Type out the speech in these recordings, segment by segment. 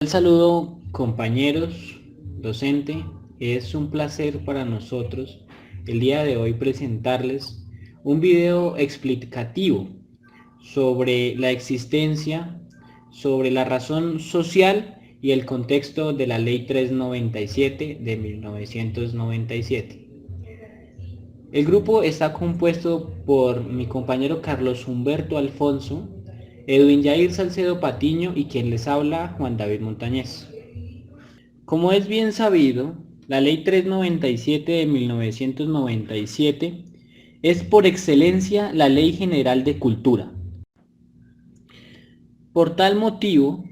Un saludo, compañeros, docente. Es un placer para nosotros el día de hoy presentarles un video explicativo sobre la existencia, sobre la razón social y el contexto de la Ley 397 de 1997. El grupo está compuesto por mi compañero Carlos Humberto Alfonso, Edwin Jair Salcedo Patiño y quien les habla, Juan David Montañez. Como es bien sabido, la Ley 397 de 1997 es por excelencia la Ley General de Cultura. Por tal motivo,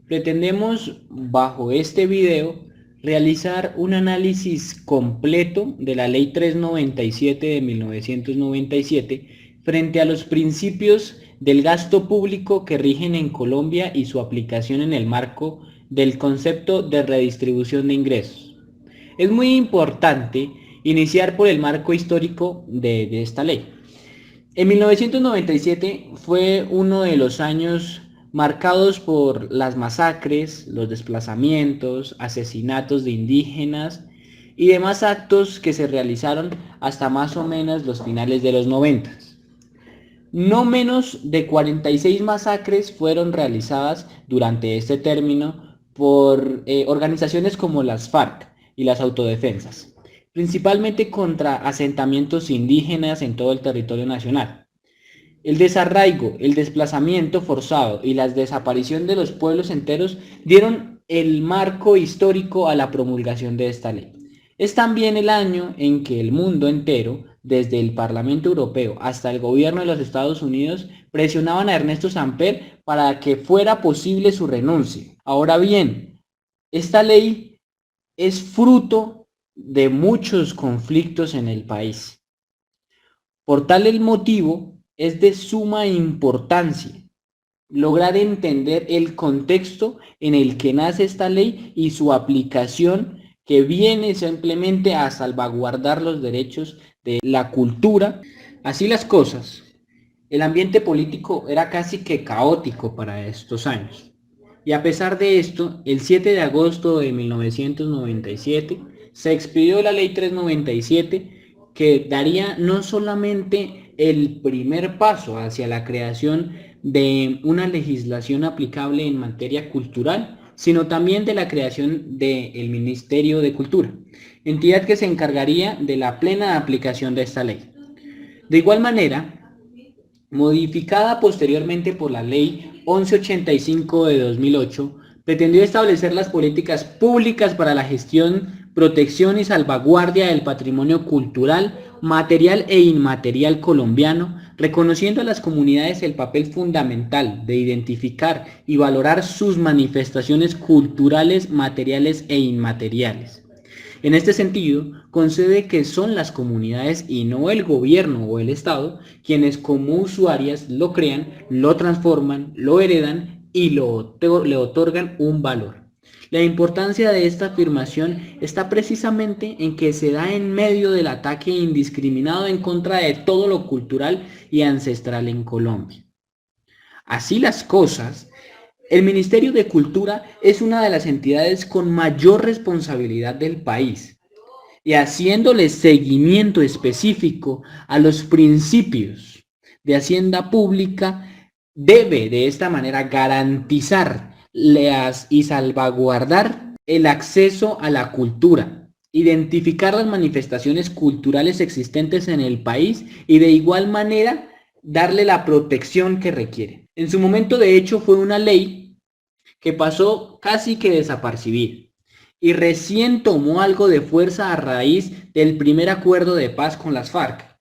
pretendemos bajo este video realizar un análisis completo de la Ley 397 de 1997 frente a los principios del gasto público que rigen en Colombia y su aplicación en el marco del concepto de redistribución de ingresos. Es muy importante iniciar por el marco histórico de esta ley. En 1997 fue uno de los años marcados por las masacres, los desplazamientos, asesinatos de indígenas y demás actos que se realizaron hasta más o menos los finales de los 90. No menos de 46 masacres fueron realizadas durante este término por organizaciones como las FARC y las autodefensas, principalmente contra asentamientos indígenas en todo el territorio nacional. El desarraigo, el desplazamiento forzado y la desaparición de los pueblos enteros dieron el marco histórico a la promulgación de esta ley. Es también el año en que el mundo entero, desde el Parlamento Europeo hasta el gobierno de los Estados Unidos, presionaban a Ernesto Samper para que fuera posible su renuncia. Ahora bien, esta ley es fruto de muchos conflictos en el país. Por tal el motivo, es de suma importancia lograr entender el contexto en el que nace esta ley y su aplicación que viene simplemente a salvaguardar los derechos de la cultura. Así las cosas, el ambiente político era casi que caótico para estos años. Y a pesar de esto, el 7 de agosto de 1997 se expidió la Ley 397 que daría no solamente el primer paso hacia la creación de una legislación aplicable en materia cultural, sino también de la creación del Ministerio de Cultura, entidad que se encargaría de la plena aplicación de esta ley. De igual manera, modificada posteriormente por la Ley 1185 de 2008, pretendió establecer las políticas públicas para la gestión, protección y salvaguardia del patrimonio cultural, material e inmaterial colombiano, reconociendo a las comunidades el papel fundamental de identificar y valorar sus manifestaciones culturales, materiales e inmateriales. En este sentido, concede que son las comunidades y no el gobierno o el Estado quienes como usuarias lo crean, lo transforman, lo heredan y le otorgan un valor. La importancia de esta afirmación está precisamente en que se da en medio del ataque indiscriminado en contra de todo lo cultural y ancestral en Colombia. Así las cosas, el Ministerio de Cultura es una de las entidades con mayor responsabilidad del país y haciéndole seguimiento específico a los principios de hacienda pública, debe de esta manera garantizar y salvaguardar el acceso a la cultura, identificar las manifestaciones culturales existentes en el país y de igual manera darle la protección que requiere. En su momento, de hecho, fue una ley que pasó casi que desapercibida y recién tomó algo de fuerza a raíz del primer acuerdo de paz con las FARC.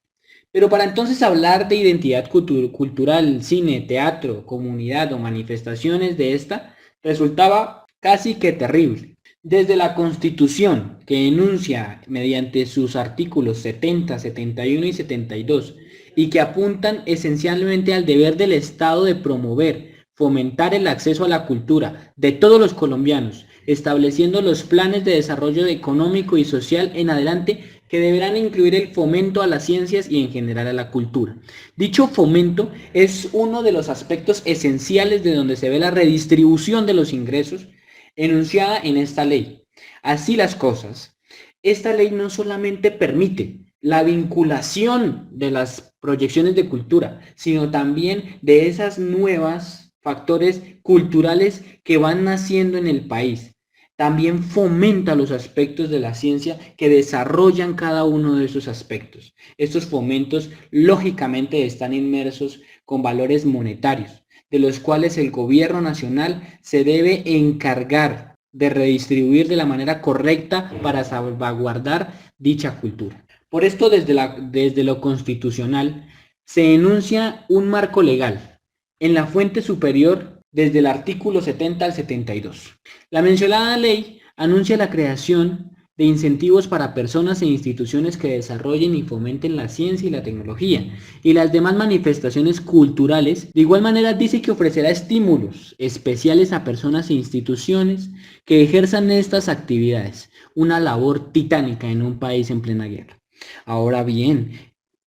Pero para entonces hablar de identidad cultural, cine, teatro, comunidad o manifestaciones de esta resultaba casi que terrible. Desde la Constitución, que enuncia mediante sus artículos 70, 71 y 72, y que apuntan esencialmente al deber del Estado de promover, fomentar el acceso a la cultura de todos los colombianos, estableciendo los planes de desarrollo económico y social en adelante que deberán incluir el fomento a las ciencias y en general a la cultura. Dicho fomento es uno de los aspectos esenciales de donde se ve la redistribución de los ingresos enunciada en esta ley. Así las cosas, esta ley no solamente permite la vinculación de las proyecciones de cultura, sino también de esas nuevas factores culturales que van naciendo en el país. También fomenta los aspectos de la ciencia que desarrollan cada uno de esos aspectos. Estos fomentos lógicamente están inmersos con valores monetarios, de los cuales el gobierno nacional se debe encargar de redistribuir de la manera correcta para salvaguardar dicha cultura. Por esto, desde lo constitucional, se enuncia un marco legal en la fuente superior desde el artículo 70 al 72. La mencionada ley anuncia la creación de incentivos para personas e instituciones que desarrollen y fomenten la ciencia y la tecnología y las demás manifestaciones culturales. De igual manera dice que ofrecerá estímulos especiales a personas e instituciones que ejerzan estas actividades, una labor titánica en un país en plena guerra. Ahora bien,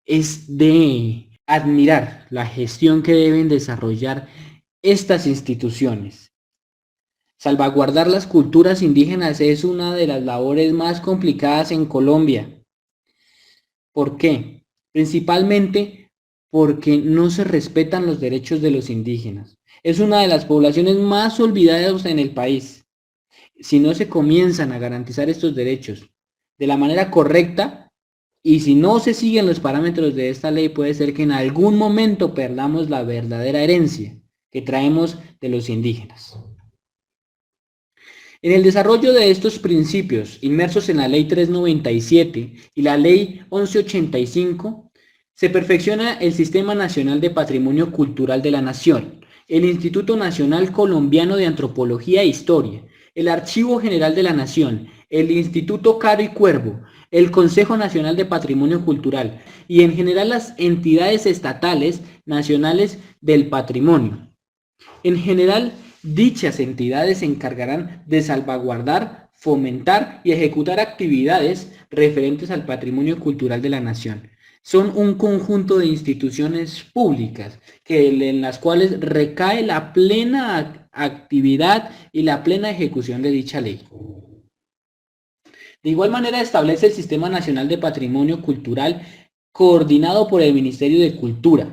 es de admirar la gestión que deben desarrollar estas instituciones. Salvaguardar las culturas indígenas es una de las labores más complicadas en Colombia. ¿Por qué? Principalmente porque no se respetan los derechos de los indígenas. Es una de las poblaciones más olvidadas en el país. Si no se comienzan a garantizar estos derechos de la manera correcta y si no se siguen los parámetros de esta ley, puede ser que en algún momento perdamos la verdadera herencia que traemos de los indígenas. En el desarrollo de estos principios, inmersos en la Ley 397 y la Ley 1185, se perfecciona el Sistema Nacional de Patrimonio Cultural de la Nación, el Instituto Nacional Colombiano de Antropología e Historia, el Archivo General de la Nación, el Instituto Caro y Cuervo, el Consejo Nacional de Patrimonio Cultural y en general las entidades estatales nacionales del patrimonio. En general, dichas entidades se encargarán de salvaguardar, fomentar y ejecutar actividades referentes al patrimonio cultural de la nación. Son un conjunto de instituciones públicas en las cuales recae la plena actividad y la plena ejecución de dicha ley. De igual manera establece el Sistema Nacional de Patrimonio Cultural coordinado por el Ministerio de Cultura,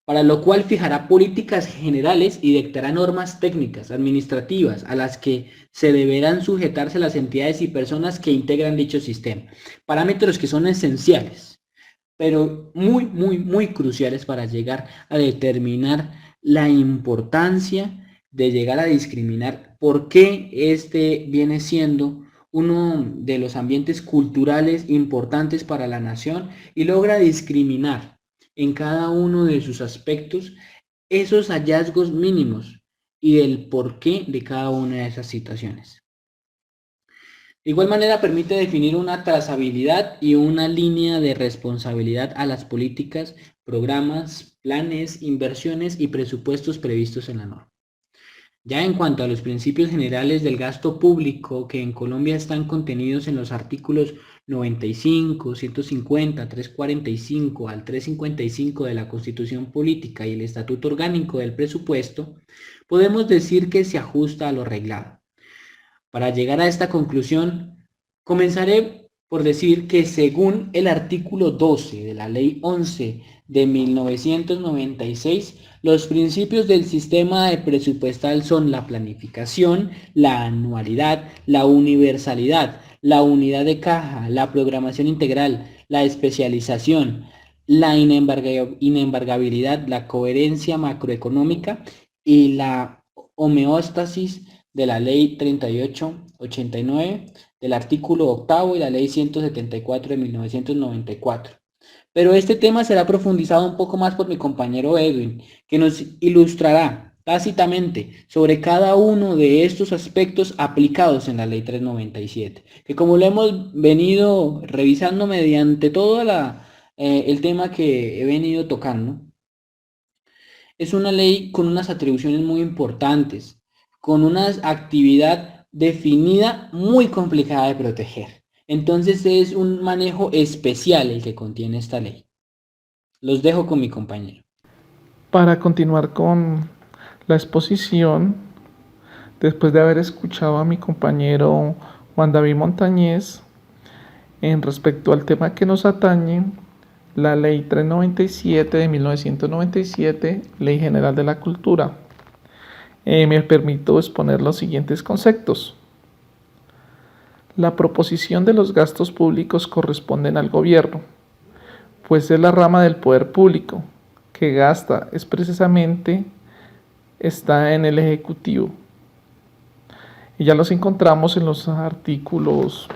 para lo cual fijará políticas generales y dictará normas técnicas, administrativas, a las que se deberán sujetarse las entidades y personas que integran dicho sistema. Parámetros que son esenciales, pero muy cruciales para llegar a determinar la importancia de llegar a discriminar por qué este viene siendo uno de los ambientes culturales importantes para la nación y logra discriminar en cada uno de sus aspectos esos hallazgos mínimos y el porqué de cada una de esas situaciones. De igual manera permite definir una trazabilidad y una línea de responsabilidad a las políticas, programas, planes, inversiones y presupuestos previstos en la norma. Ya en cuanto a los principios generales del gasto público que en Colombia están contenidos en los artículos 95, 150, 345 al 355 de la Constitución Política y el Estatuto Orgánico del Presupuesto, podemos decir que se ajusta a lo reglado. Para llegar a esta conclusión, comenzaré por decir que según el artículo 12 de la Ley 11 de 1996, los principios del sistema presupuestal son la planificación, la anualidad, la universalidad, la unidad de caja, la programación integral, la especialización, la inembargabilidad, la coherencia macroeconómica y la homeostasis de la Ley 3889, del artículo 8 y la Ley 174 de 1994. Pero este tema será profundizado un poco más por mi compañero Edwin, que nos ilustrará tácitamente sobre cada uno de estos aspectos aplicados en la Ley 397, que como lo hemos venido revisando mediante todo el tema que he venido tocando, es una ley con unas atribuciones muy importantes, con una actividad definida muy complicada de proteger. Entonces es un manejo especial el que contiene esta ley. Los dejo con mi compañero. Para continuar con la exposición Después de haber escuchado a mi compañero Juan David Montañez en respecto al tema que nos atañe, la Ley 397 de 1997, Ley General de la Cultura, me permito exponer los siguientes conceptos. La proposición de los gastos públicos corresponden al gobierno, pues es la rama del poder público que gasta expresamente está en el Ejecutivo. Y ya los encontramos en los artículos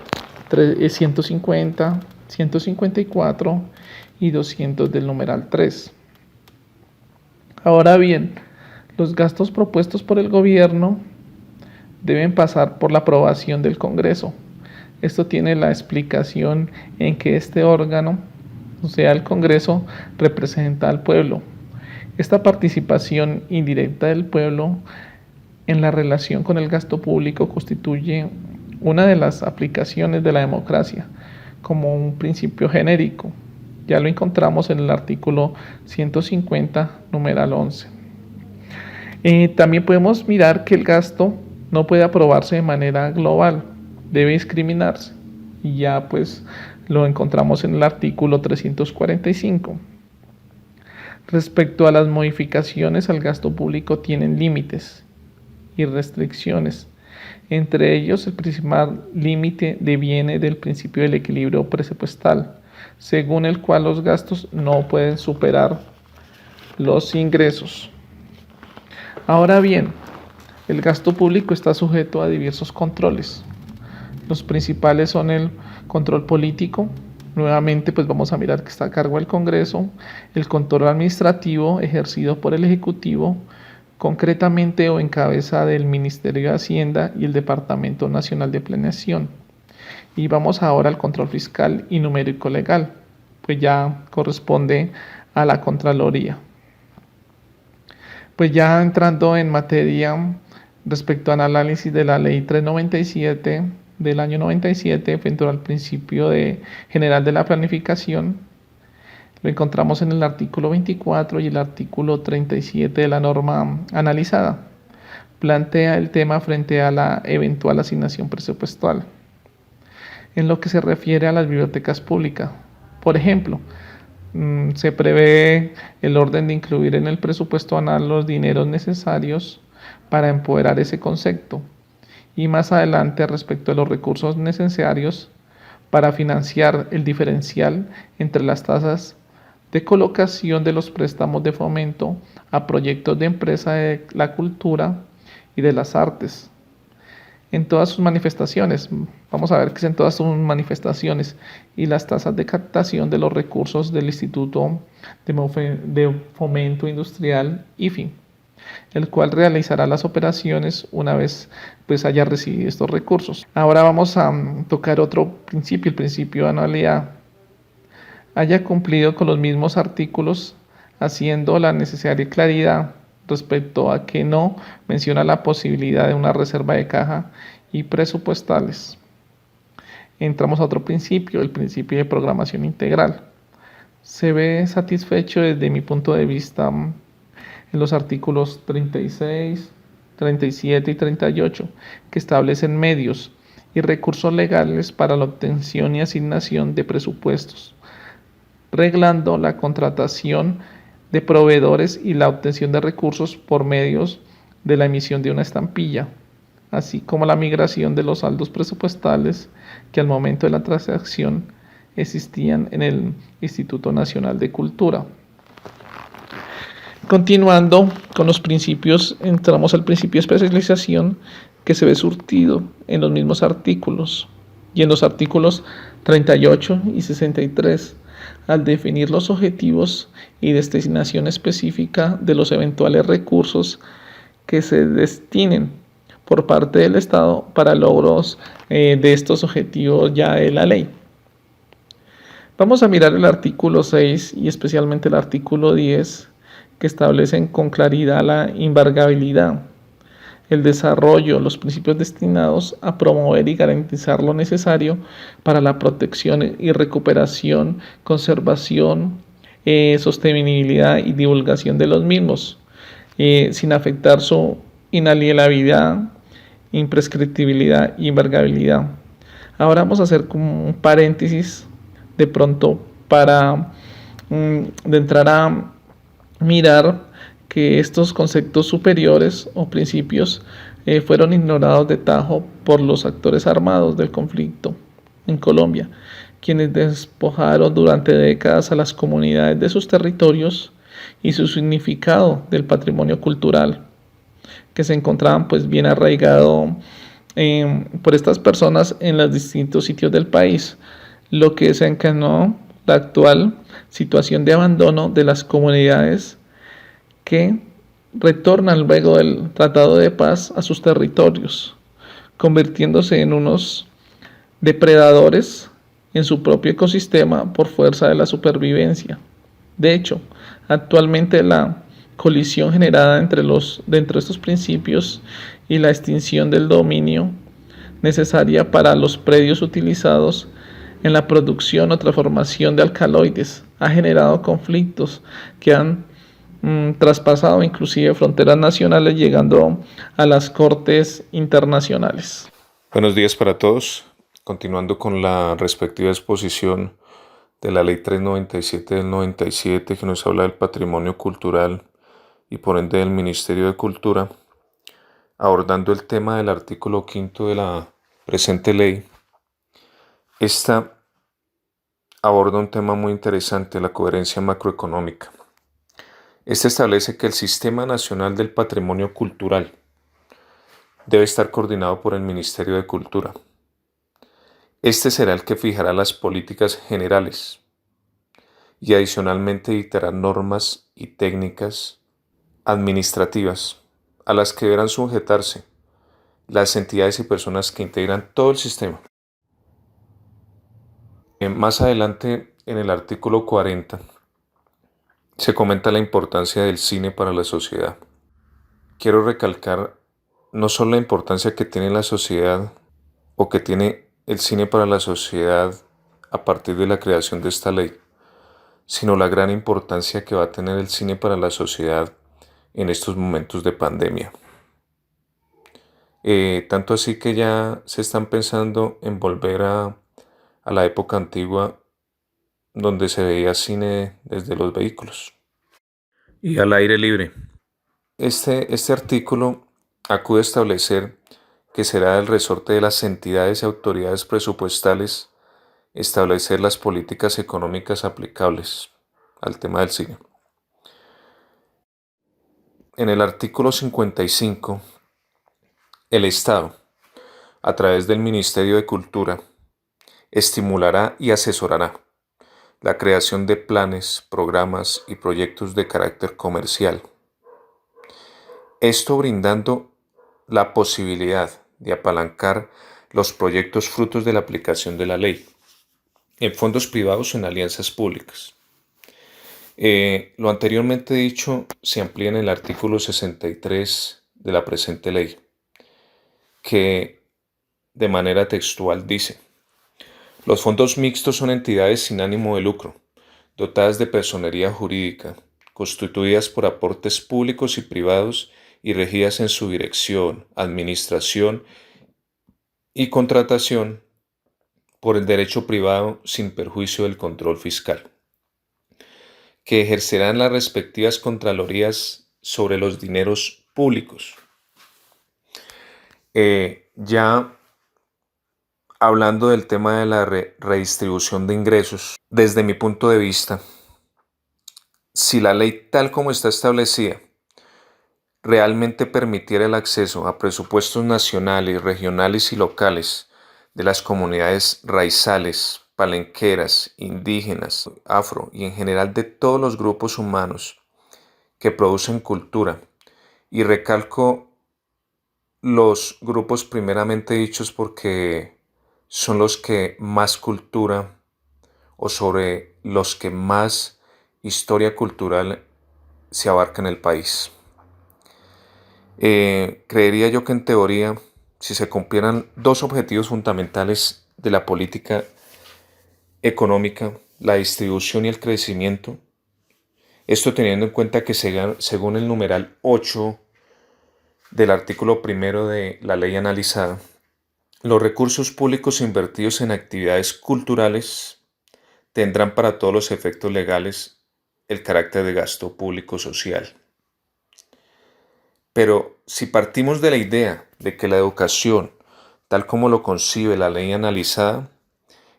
150, 154 y 200 del numeral 3. Ahora bien, los gastos propuestos por el gobierno deben pasar por la aprobación del Congreso. Esto tiene la explicación en que este órgano, o sea, el Congreso, representa al pueblo. Esta participación indirecta del pueblo en la relación con el gasto público constituye una de las aplicaciones de la democracia como un principio genérico. Ya lo encontramos en el artículo 150, numeral 11. También podemos mirar que el gasto no puede aprobarse de manera global, debe discriminarse. Y ya pues lo encontramos en el artículo 345. Respecto a las modificaciones al gasto público tienen límites y restricciones. Entre ellos, el principal límite deviene del principio del equilibrio presupuestal, según el cual los gastos no pueden superar los ingresos. Ahora bien, el gasto público está sujeto a diversos controles. Los principales son el control político. Nuevamente, pues vamos a mirar que está a cargo del Congreso, el control administrativo ejercido por el Ejecutivo, concretamente o en cabeza del Ministerio de Hacienda y el Departamento Nacional de Planeación. Y vamos ahora al control fiscal y numérico legal, pues ya corresponde a la Contraloría. Pues ya entrando en materia respecto al análisis de la Ley 397 del año 97 frente al principio general de la planificación, lo encontramos en el artículo 24 y el artículo 37 de la norma analizada. Plantea el tema frente a la eventual asignación presupuestal. En lo que se refiere a las bibliotecas públicas, por ejemplo, se prevé el orden de incluir en el presupuesto anual los dineros necesarios para empoderar ese concepto. Y más adelante, respecto a los recursos necesarios para financiar el diferencial entre las tasas de colocación de los préstamos de fomento a proyectos de empresa de la cultura y de las artes. En todas sus manifestaciones, vamos a ver que es en todas sus manifestaciones, y las tasas de captación de los recursos del Instituto de Fomento Industrial, IFI, el cual realizará las operaciones una vez pues haya recibido estos recursos. Ahora vamos a tocar otro principio, el principio de anualidad. Haya cumplido con los mismos artículos, haciendo la necesaria claridad respecto a que no menciona la posibilidad de una reserva de caja y presupuestales. Entramos a otro principio, el principio de programación integral. Se ve satisfecho desde mi punto de vista en los artículos 36, 37 y 38, que establecen medios y recursos legales para la obtención y asignación de presupuestos, reglando la contratación de proveedores y la obtención de recursos por medios de la emisión de una estampilla, así como la migración de los saldos presupuestales que al momento de la transacción existían en el Instituto Nacional de Cultura. Continuando con los principios, entramos al principio de especialización que se ve surtido en los mismos artículos y en los artículos 38 y 63, al definir los objetivos y destinación específica de los eventuales recursos que se destinen por parte del Estado para logros de estos objetivos ya de la ley. Vamos a mirar el artículo 6 y especialmente el artículo 10, que establecen con claridad la embargabilidad, el desarrollo, los principios destinados a promover y garantizar lo necesario para la protección y recuperación, conservación, sostenibilidad y divulgación de los mismos, sin afectar su inalienabilidad imprescriptibilidad y embargabilidad. Ahora vamos a hacer como un paréntesis de pronto para de entrar a mirar que estos conceptos superiores o principios fueron ignorados de tajo por los actores armados del conflicto en Colombia, quienes despojaron durante décadas a las comunidades de sus territorios y su significado del patrimonio cultural, que se encontraban pues bien arraigado por estas personas en los distintos sitios del país, lo que desencadenó la actual situación de abandono de las comunidades que retornan luego del Tratado de Paz a sus territorios, convirtiéndose en unos depredadores en su propio ecosistema por fuerza de la supervivencia. De hecho, actualmente la colisión generada dentro de estos principios y la extinción del dominio necesaria para los predios utilizados en la producción o transformación de alcaloides ha generado conflictos que han traspasado inclusive fronteras nacionales, llegando a las cortes internacionales. Buenos días para todos. Continuando con la respectiva exposición de la Ley 397 del 97, que nos habla del patrimonio cultural y por ende del Ministerio de Cultura, abordando el tema del artículo 5 de la presente ley. Esta aborda un tema muy interesante, la coherencia macroeconómica. Este establece que el Sistema Nacional del Patrimonio Cultural debe estar coordinado por el Ministerio de Cultura. Este será el que fijará las políticas generales y adicionalmente dictará normas y técnicas administrativas a las que deberán sujetarse las entidades y personas que integran todo el sistema. Más adelante, en el artículo 40, se comenta la importancia del cine para la sociedad. Quiero recalcar no solo la importancia que tiene la sociedad o que tiene el cine para la sociedad a partir de la creación de esta ley, sino la gran importancia que va a tener el cine para la sociedad en estos momentos de pandemia. Tanto así que ya se están pensando en volver a la época antigua donde se veía cine desde los vehículos y al aire libre. Este artículo acude a establecer que será del resorte de las entidades y autoridades presupuestales establecer las políticas económicas aplicables al tema del cine. En el artículo 55, el Estado, a través del Ministerio de Cultura, estimulará y asesorará la creación de planes, programas y proyectos de carácter comercial. Esto brindando la posibilidad de apalancar los proyectos frutos de la aplicación de la ley en fondos privados o en alianzas públicas. Lo anteriormente dicho se amplía en el artículo 63 de la presente ley, que de manera textual dice: los fondos mixtos son entidades sin ánimo de lucro, dotadas de personería jurídica, constituidas por aportes públicos y privados y regidas en su dirección, administración y contratación por el derecho privado sin perjuicio del control fiscal, que ejercerán las respectivas contralorías sobre los dineros públicos. Ya hablando del tema de la redistribución de ingresos, desde mi punto de vista, si la ley tal como está establecida realmente permitiera el acceso a presupuestos nacionales, regionales y locales de las comunidades raizales, palenqueras, indígenas, afro y en general de todos los grupos humanos que producen cultura, y recalco los grupos primeramente dichos porque son los que más cultura o sobre los que más historia cultural se abarca en el país. Creería yo que en teoría, si se cumplieran dos objetivos fundamentales de la política económica, la distribución y el crecimiento, esto teniendo en cuenta que según el numeral 8 del artículo primero de la ley analizada, los recursos públicos invertidos en actividades culturales tendrán para todos los efectos legales el carácter de gasto público social. Pero si partimos de la idea de que la educación, tal como lo concibe la ley analizada,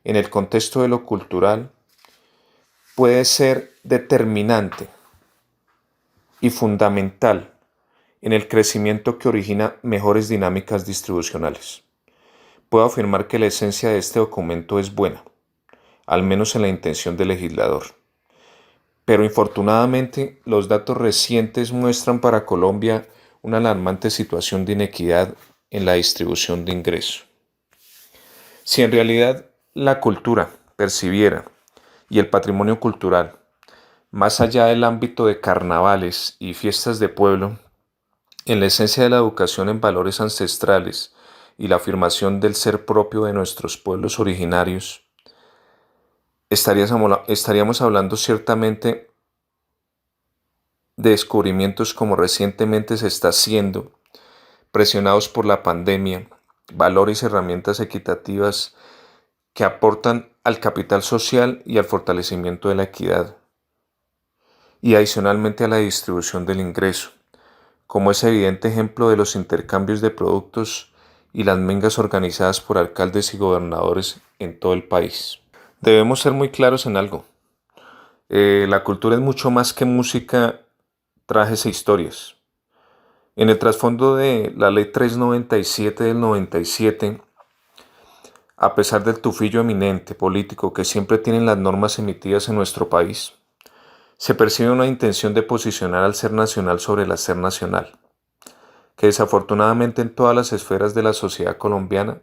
en el contexto de lo cultural, puede ser determinante y fundamental en el crecimiento que origina mejores dinámicas distribucionales. Puedo afirmar que la esencia de este documento es buena, al menos en la intención del legislador. Pero infortunadamente, los datos recientes muestran para Colombia una alarmante situación de inequidad en la distribución de ingresos. Si en realidad la cultura percibiera y el patrimonio cultural, más allá del ámbito de carnavales y fiestas de pueblo, en la esencia de la educación en valores ancestrales y la afirmación del ser propio de nuestros pueblos originarios, estaríamos hablando ciertamente de descubrimientos como recientemente se está haciendo, presionados por la pandemia, valores y herramientas equitativas que aportan al capital social y al fortalecimiento de la equidad, y adicionalmente a la distribución del ingreso, como es evidente ejemplo de los intercambios de productos y las mingas organizadas por alcaldes y gobernadores en todo el país. Debemos ser muy claros en algo. La cultura es mucho más que música, trajes e historias. En el trasfondo de la Ley 397 del 97, a pesar del tufillo eminente político que siempre tienen las normas emitidas en nuestro país, se percibe una intención de posicionar al ser nacional sobre el hacer nacional, que desafortunadamente en todas las esferas de la sociedad colombiana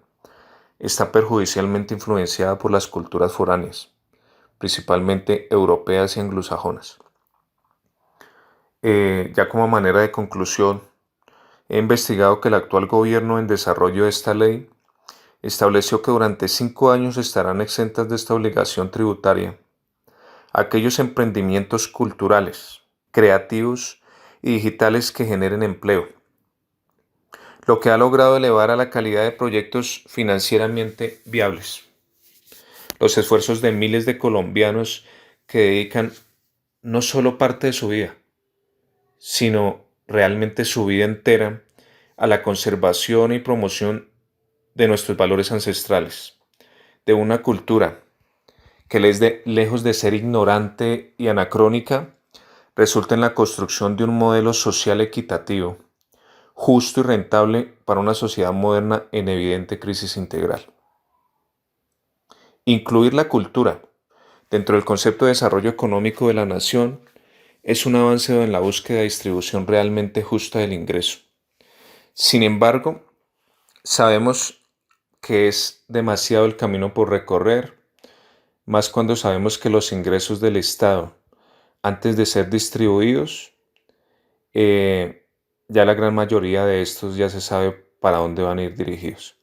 está perjudicialmente influenciada por las culturas foráneas, principalmente europeas y anglosajonas. Ya como manera de conclusión, he investigado que el actual gobierno en desarrollo de esta ley estableció que durante 5 años estarán exentas de esta obligación tributaria aquellos emprendimientos culturales, creativos y digitales que generen empleo, lo que ha logrado elevar a la calidad de proyectos financieramente viables. Los esfuerzos de miles de colombianos que dedican no solo parte de su vida, sino realmente su vida entera a la conservación y promoción de nuestros valores ancestrales, de una cultura que lejos de ser ignorante y anacrónica, resulta en la construcción de un modelo social equitativo, justo y rentable para una sociedad moderna en evidente crisis integral. Incluir la cultura dentro del concepto de desarrollo económico de la nación es un avance en la búsqueda de distribución realmente justa del ingreso. Sin embargo, sabemos que es demasiado el camino por recorrer, más cuando sabemos que los ingresos del Estado, antes de ser distribuidos, ya la gran mayoría de estos ya se sabe para dónde van a ir dirigidos.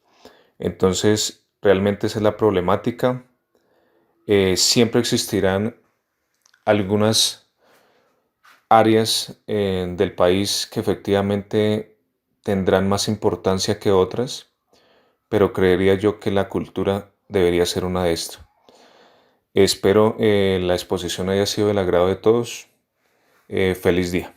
Entonces, realmente esa es la problemática. Siempre existirán algunas áreas del país que efectivamente tendrán más importancia que otras, pero creería yo que la cultura debería ser una de estas. Espero la exposición haya sido del agrado de todos. Feliz día.